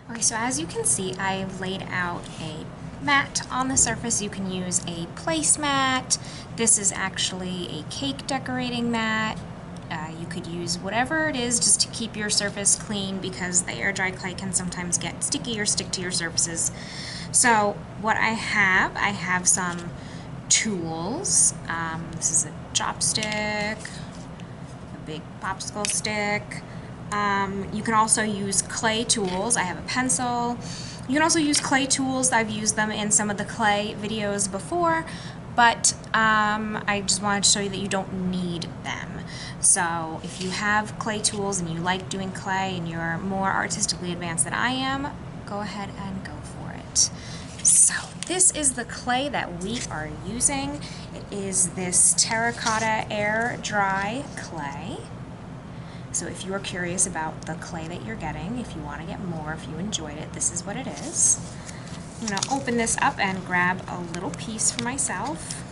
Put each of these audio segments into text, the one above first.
Okay, so as you can see, I've laid out a mat on the surface. You can use a placemat. This is actually a cake decorating mat. You could use whatever it is just to keep your surface clean, because the air dry clay can sometimes get sticky or stick to your surfaces. So what I have some tools. This is a chopstick, a big popsicle stick. You can also use clay tools. I have a pencil. You can also use clay tools. I've used them in some of the clay videos before, but I just wanted to show you that you don't need them. So if you have clay tools and you like doing clay and you're more artistically advanced than I am, go ahead and go for it. So this is the clay that we are using. It is this terracotta air dry clay. So if you're curious about the clay that you're getting, if you want to get more, if you enjoyed it, this is what it is. I'm going to open this up and grab a little piece for myself.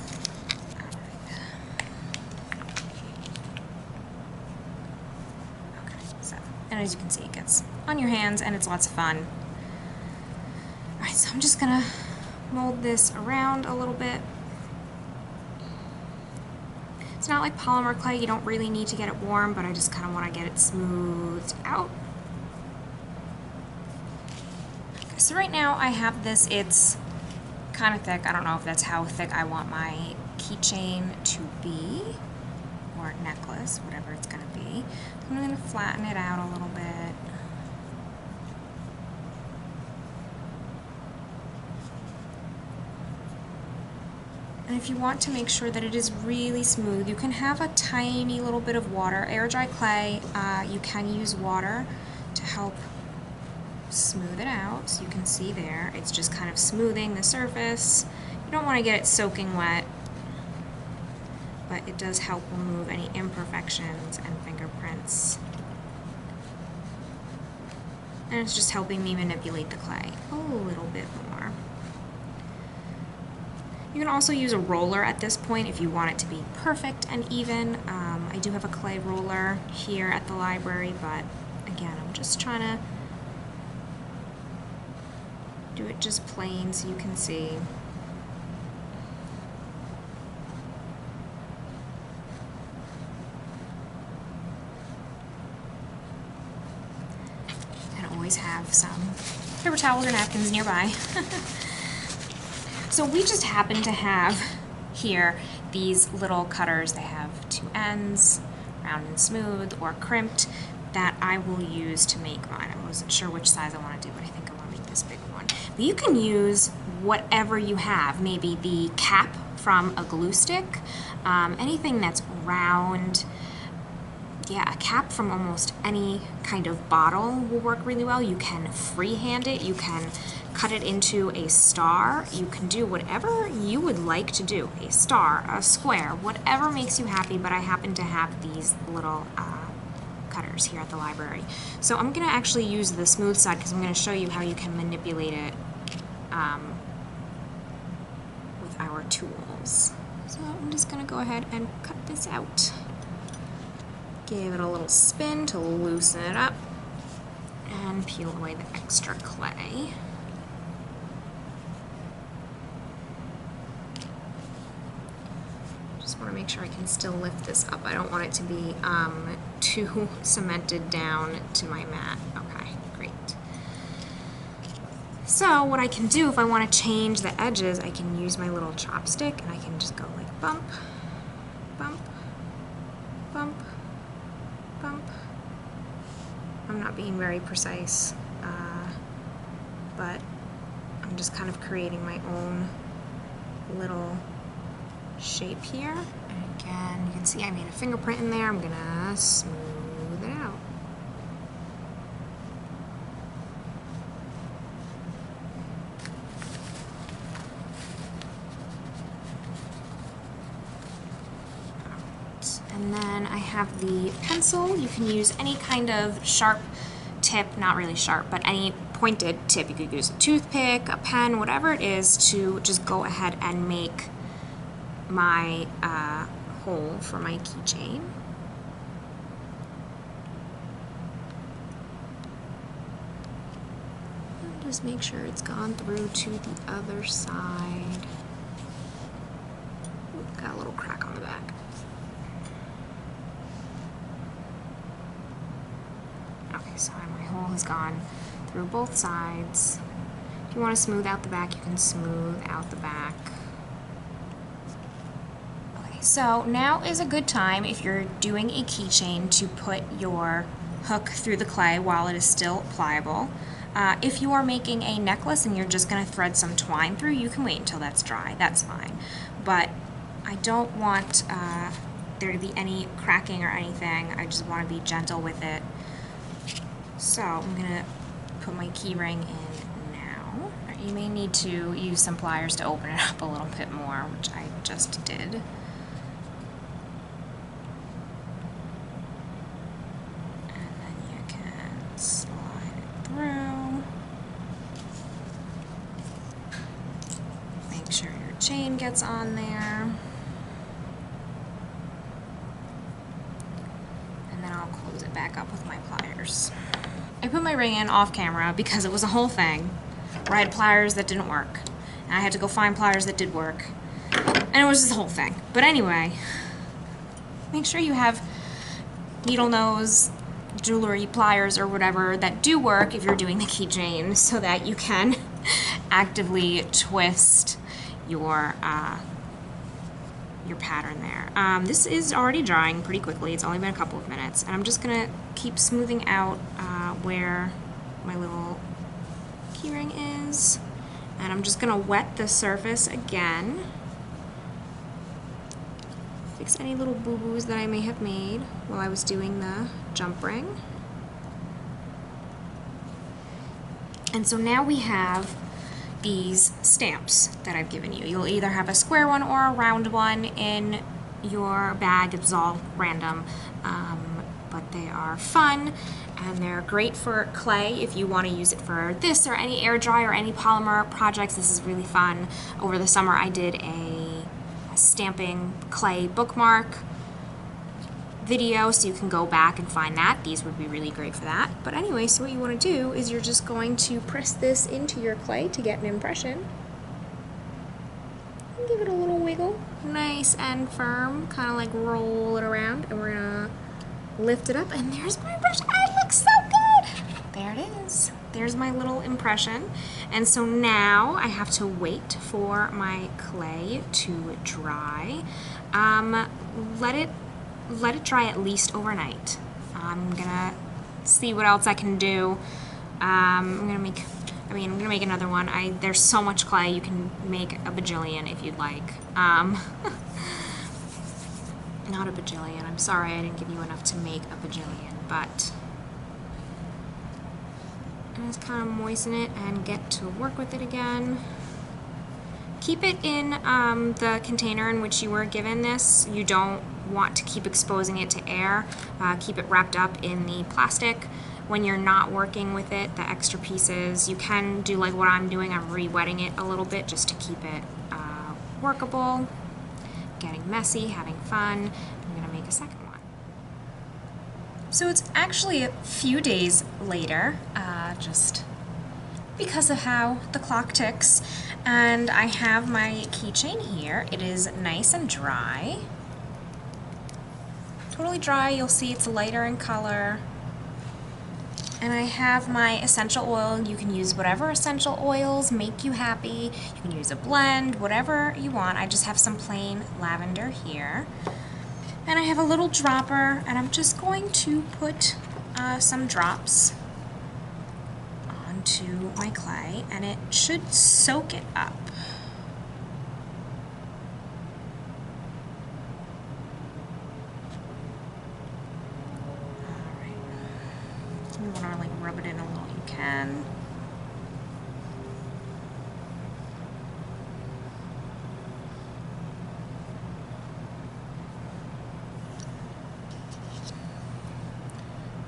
Okay, so, and as you can see, it gets on your hands and it's lots of fun. Alright, so I'm just going to mold this around a little bit. It's not like polymer clay, you don't really need to get it warm, but I just kind of want to get it smoothed out. Okay, so right now I have this, it's kind of thick. I don't know if that's how thick I want my keychain to be, or necklace, whatever it's going to be. I'm going to flatten it out a little bit. And if you want to make sure that it is really smooth, you can have a tiny little bit of water. Air dry clay, you can use water to help smooth it out. So you can see there, it's just kind of smoothing the surface. You don't want to get it soaking wet, but it does help remove any imperfections and fingerprints. And it's just helping me manipulate the clay a little bit more. You can also use a roller at this point if you want it to be perfect and even. I do have a clay roller here at the library, but again, I'm just trying to do it just plain so you can see. And always have some paper towels or napkins nearby. So we just happen to have here these little cutters. They have two ends, round and smooth or crimped, that I will use to make mine. I wasn't sure which size I want to do, but I think I want to make this big one. But you can use whatever you have, maybe the cap from a glue stick, anything that's round. Yeah, a cap from almost any kind of bottle will work really well. You can freehand it, you can cut it into a star, you can do whatever you would like to do. A star, a square, whatever makes you happy, but I happen to have these little cutters here at the library. So I'm going to actually use the smooth side because I'm going to show you how you can manipulate it with our tools. So I'm just going to go ahead and cut this out. Give it a little spin to loosen it up and peel away the extra clay. Just want to make sure I can still lift this up. I don't want it to be too cemented down to my mat. Okay, great. So what I can do if I want to change the edges, I can use my little chopstick and I can just go like bump, bump, bump, bump. I'm not being very precise, but I'm just kind of creating my own little shape here. And again, you can see I made a fingerprint in there. I'm gonna smooth it out. And then I have the pencil. You can use any kind of sharp tip, not really sharp, but any pointed tip. You could use a toothpick, a pen, whatever it is, to just go ahead and make my hole for my keychain. Just make sure it's gone through to the other side. Ooh, got a little crack on the back. Okay, so my hole has gone through both sides. If you want to smooth out the back, you can smooth out the back. Okay, so now is a good time if you're doing a keychain to put your hook through the clay while it is still pliable. If you are making a necklace and you're just going to thread some twine through, you can wait until that's dry. That's fine. But I don't want there to be any cracking or anything. I just want to be gentle with it. So I'm going to put my key ring in now. You may need to use some pliers to open it up a little bit more, which I just did. Slide it through. Make sure your chain gets on there. And then I'll close it back up with my pliers. I put my ring in off camera because it was a whole thing where I had pliers that didn't work. And I had to go find pliers that did work. And it was this whole thing. But anyway, make sure you have needle nose, jewelry pliers or whatever that do work if you're doing the keychain, so that you can actively twist your pattern there. This is already drying pretty quickly. It's only been a couple of minutes, and I'm just gonna keep smoothing out where my little keyring is, and I'm just gonna wet the surface again. Fix any little boo-boos that I may have made while I was doing the jump ring. And so now we have these stamps that I've given you. You'll either have a square one or a round one in your bag. It's all random, but they are fun and they're great for clay if you want to use it for this or any air dry or any polymer projects. This is really fun. Over the summer I did a stamping clay bookmark video, so you can go back and find that. These would be really great for that. But anyway, so what you want to do is you're just going to press this into your clay to get an impression. And give it a little wiggle, nice and firm, kind of like roll it around, and we're gonna lift it up, and there's my impression. It looks so good! There it is. There's my little impression. And so now I have to wait for my clay to dry. Let it dry at least overnight. I'm gonna see what else I can do. I'm gonna make another one. There's so much clay, you can make a bajillion if you'd like. Not a bajillion. I'm sorry I didn't give you enough to make a bajillion, but I just kind of moisten it and get to work with it again. Keep it in the container in which you were given this. You don't want to keep exposing it to air. Keep it wrapped up in the plastic. When you're not working with it, the extra pieces, you can do like what I'm doing. I'm re-wetting it a little bit just to keep it workable. Getting messy, having fun. I'm gonna make a second one. So it's actually a few days later, just because of how the clock ticks, and I have my keychain here. It is nice and dry. Totally dry. You'll see it's lighter in color. And I have my essential oil. You can use whatever essential oils make you happy. You can use a blend, whatever you want. I just have some plain lavender here. And I have a little dropper, and I'm just going to put some drops onto my clay, and it should soak it up. If you want to like rub it in a little, you can.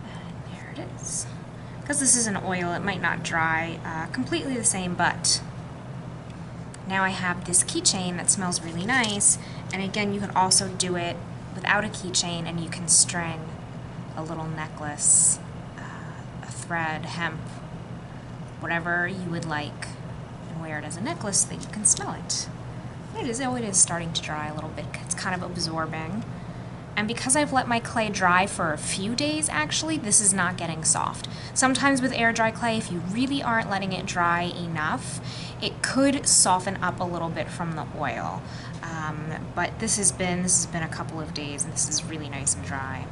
And there it is. Because this is an oil, it might not dry completely the same, but now I have this keychain that smells really nice. And again, you can also do it without a keychain, and you can string a little necklace, a thread, hemp, whatever you would like and wear it as a necklace so that you can smell it. It is starting to dry a little bit. It's kind of absorbing. And because I've let my clay dry for a few days, actually, this is not getting soft. Sometimes with air dry clay, if you really aren't letting it dry enough, it could soften up a little bit from the oil. But this has been a couple of days, and this is really nice and dry.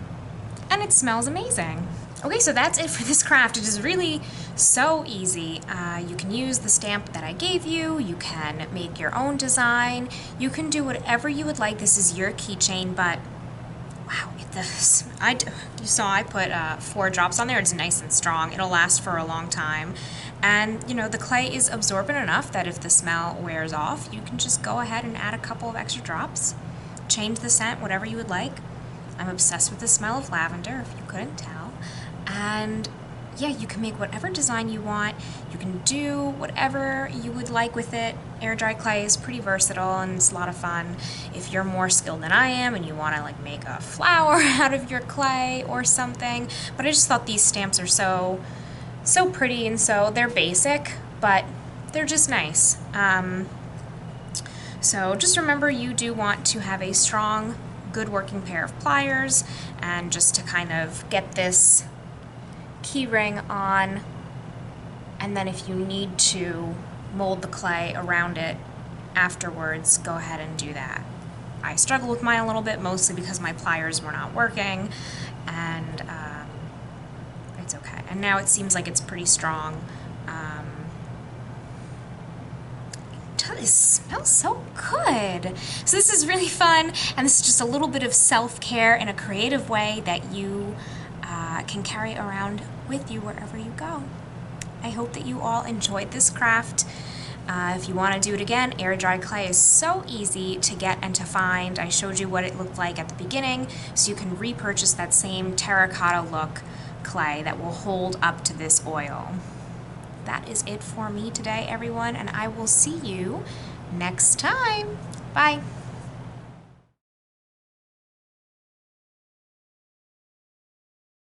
And it smells amazing. Okay, so that's it for this craft. It is really so easy. You can use the stamp that I gave you. You can make your own design. You can do whatever you would like. This is your keychain, but wow, you saw I put 4 drops on there. It's nice and strong. It'll last for a long time. And, you know, the clay is absorbent enough that if the smell wears off, you can just go ahead and add a couple of extra drops. Change the scent, whatever you would like. I'm obsessed with the smell of lavender, if you couldn't tell. And yeah, you can make whatever design you want. You can do whatever you would like with it. Air dry clay is pretty versatile and it's a lot of fun. If you're more skilled than I am and you want to like make a flower out of your clay or something. But I just thought these stamps are so pretty, and so they're basic, but they're just nice. So just remember, you do want to have a strong, good working pair of pliers, and just to kind of get this key ring on, and then if you need to mold the clay around it afterwards, go ahead and do that. I struggled with mine a little bit, mostly because my pliers were not working, and it's okay. And now it seems like it's pretty strong. It smells so good. So this is really fun, and this is just a little bit of self-care in a creative way that you can carry around with you wherever you go. I hope that you all enjoyed this craft. If you want to do it again, air dry clay is so easy to get and to find. I showed you what it looked like at the beginning, so you can repurchase that same terracotta look clay that will hold up to this oil. That is it for me today, everyone, and I will see you next time. Bye.